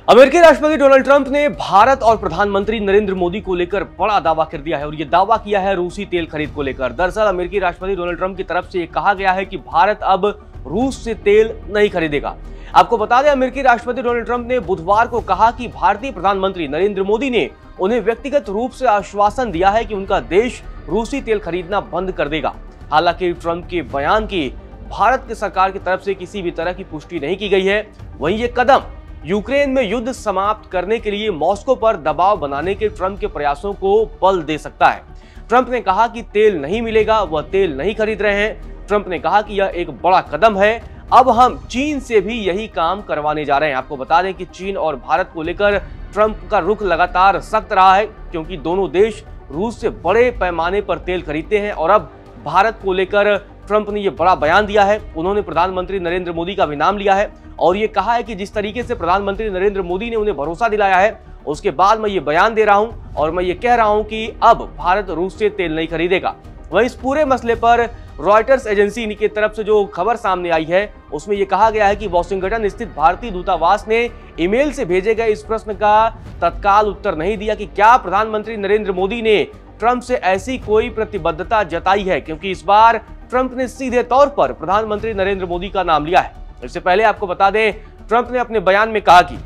अमेरिकी राष्ट्रपति Donald Trump ने भारत और प्रधानमंत्री नरेंद्र मोदी को लेकर बड़ा दावा कर दिया है और ये दावा किया है रूसी तेल खरीद को लेकर। दरअसल अमेरिकी राष्ट्रपति डोनाल्ड ट्रंप की तरफ से ये कहा गया है कि भारत अब रूस से तेल नहीं खरीदेगा। आपको बता दें, अमेरिकी राष्ट्रपति डोनाल्ड ट्रंप ने बुधवार को कहा कि भारतीय प्रधानमंत्री नरेंद्र मोदी ने उन्हें व्यक्तिगत रूप से आश्वासन दिया है कि उनका देश रूसी तेल खरीदना बंद कर देगा। हालांकि ट्रंप के बयान की भारत की सरकार की तरफ से किसी भी तरह की पुष्टि नहीं की गई है। वहीं ये कदम यूक्रेन में युद्ध समाप्त करने के लिए मॉस्को पर दबाव बनाने के ट्रंप के प्रयासों को बल दे सकता है। ट्रंप ने कहा कि तेल नहीं मिलेगा, वह तेल नहीं खरीद रहे हैं। ट्रंप ने कहा कि यह एक बड़ा कदम है, अब हम चीन से भी यही काम करवाने जा रहे हैं। आपको बता दें कि चीन और भारत को लेकर ट्रंप का रुख लगातार सख्त रहा है, क्योंकि दोनों देश रूस से बड़े पैमाने पर तेल खरीदते हैं और अब भारत को लेकर ट्रंप ने यह बड़ा बयान दिया है। उन्होंने प्रधानमंत्री नरेंद्र मोदी का भी नाम लिया है और ये कहा है कि जिस तरीके से प्रधानमंत्री नरेंद्र मोदी ने उन्हें भरोसा दिलाया है, उसके बाद मैं ये बयान दे रहा हूं और मैं ये कह रहा हूं कि अब भारत रूस से तेल नहीं खरीदेगा। वहीं इस पूरे मसले पर रॉयटर्स एजेंसी की तरफ से जो खबर सामने आई है, उसमें यह कहा गया है कि वॉशिंगटन स्थित भारतीय दूतावास ने ईमेल से भेजे गए इस प्रश्न का तत्काल उत्तर नहीं दिया कि क्या प्रधानमंत्री नरेंद्र मोदी ने ट्रंप से ऐसी कोई प्रतिबद्धता जताई है, क्योंकि इस बार ट्रंप ने सीधे तौर पर प्रधानमंत्री नरेंद्र मोदी का नाम लिया है। इससे पहले आपको बता दें, ट्रंप ने अपने बयान में कहा कि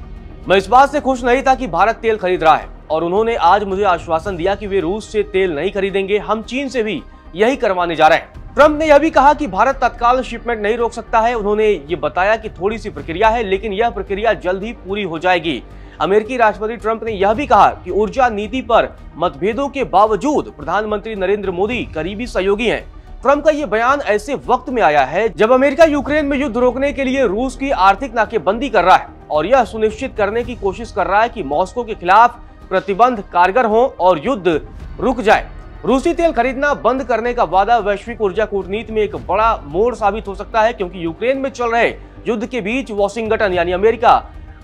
मैं इस बात से खुश नहीं था कि भारत तेल खरीद रहा है और उन्होंने आज मुझे आश्वासन दिया कि वे रूस से तेल नहीं खरीदेंगे, हम चीन से भी यही करवाने जा रहे हैं। ट्रंप ने यह भी कहा कि भारत तत्काल शिपमेंट नहीं रोक सकता है। उन्होंने ये बताया कि थोड़ी सी प्रक्रिया है, लेकिन यह प्रक्रिया जल्द ही पूरी हो जाएगी। अमेरिकी राष्ट्रपति ट्रंप ने यह भी कहा कि ऊर्जा नीति पर मतभेदों के बावजूद प्रधानमंत्री नरेंद्र मोदी करीबी सहयोगी हैं। ट्रंप का यह बयान ऐसे वक्त में आया है जब अमेरिका यूक्रेन में युद्ध रोकने के लिए रूस की आर्थिक नाकेबंदी कर रहा है और यह सुनिश्चित करने की कोशिश कर रहा है कि मॉस्को के खिलाफ प्रतिबंध कारगर हो और युद्ध रुक जाए। रूसी तेल खरीदना बंद करने का वादा वैश्विक ऊर्जा कूटनीति में एक बड़ा मोड़ साबित हो सकता है, क्योंकि यूक्रेन में चल रहे युद्ध के बीच वॉशिंगटन यानी अमेरिका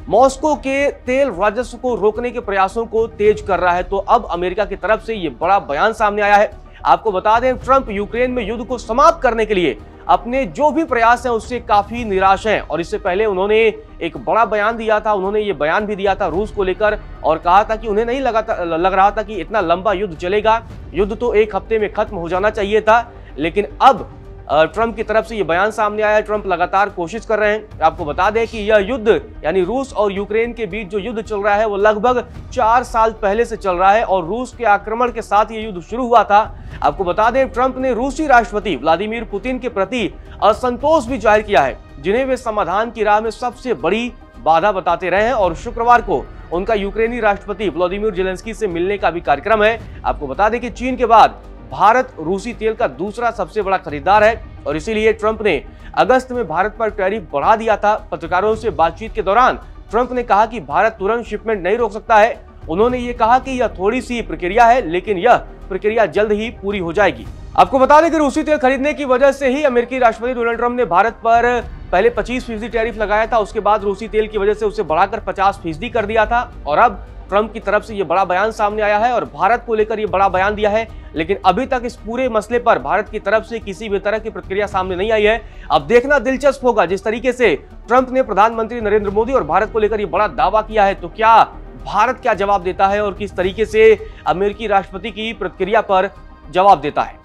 मॉस्को के तेल राजस्व को रोकने के प्रयासों को तेज कर रहा है। तो अब अमेरिका की तरफ से यह बड़ा बयान सामने आया है। आपको बता दें, ट्रंप यूक्रेन में युद्ध को समाप्त करने के लिए अपने जो भी प्रयास हैं उससे काफी निराश हैं और इससे पहले उन्होंने एक बड़ा बयान दिया था। उन्होंने ये बयान भी दिया था रूस को लेकर और कहा था कि उन्हें नहीं लग रहा था कि इतना लंबा युद्ध चलेगा, युद्ध तो एक हफ्ते में खत्म हो जाना चाहिए था। लेकिन अब ट्रंप की तरफ से ये बयान सामने आया है। ट्रंप लगातार कोशिश कर रहे हैं। आपको बता दें कि यह युद्ध यानी रूस और यूक्रेन के बीच जो युद्ध चल रहा है वो लगभग 4 साल पहले से चल रहा है और रूस के आक्रमण के साथ ये युद्ध शुरू हुआ था। आपको बता दें, ट्रंप ने रूसी राष्ट्रपति व्लादिमीर पुतिन के प्रति असंतोष भी जाहिर किया है, जिन्हें वे समाधान की राह में सबसे बड़ी बाधा बताते रहे हैं और शुक्रवार को उनका यूक्रेनी राष्ट्रपति व्लादिमीर जेलेंस्की से मिलने का भी कार्यक्रम है। आपको बता दें कि चीन के बाद भारत रूसी तेल का दूसरा सबसे बड़ा खरीदार है और इसीलिए ट्रंप ने अगस्त में भारत पर टैरिफ बढ़ा दिया था। पत्रकारों से बातचीत के दौरान ट्रंप ने कहा कि भारत तुरंत शिपमेंट नहीं रोक सकता है। उन्होंने ये कहा कि यह थोड़ी सी प्रक्रिया है, लेकिन यह प्रक्रिया जल्द ही पूरी हो जाएगी। आपको बता दें कि रूसी तेल खरीदने की वजह से ही अमेरिकी राष्ट्रपति डोनाल्ड ट्रंप ने भारत पर पहले 25% टैरिफ लगाया था, उसके बाद रूसी तेल की वजह से उसे बढ़ाकर 50% कर दिया था और अब ट्रंप की तरफ से ये बड़ा बयान सामने आया है और भारत को लेकर ये बड़ा बयान दिया है। लेकिन अभी तक इस पूरे मसले पर भारत की तरफ से किसी भी तरह की प्रतिक्रिया सामने नहीं आई है। अब देखना दिलचस्प होगा, जिस तरीके से ट्रंप ने प्रधानमंत्री नरेंद्र मोदी और भारत को लेकर ये बड़ा दावा किया है, तो क्या भारत क्या जवाब देता है और किस तरीके से अमेरिकी राष्ट्रपति की प्रतिक्रिया पर जवाब देता है।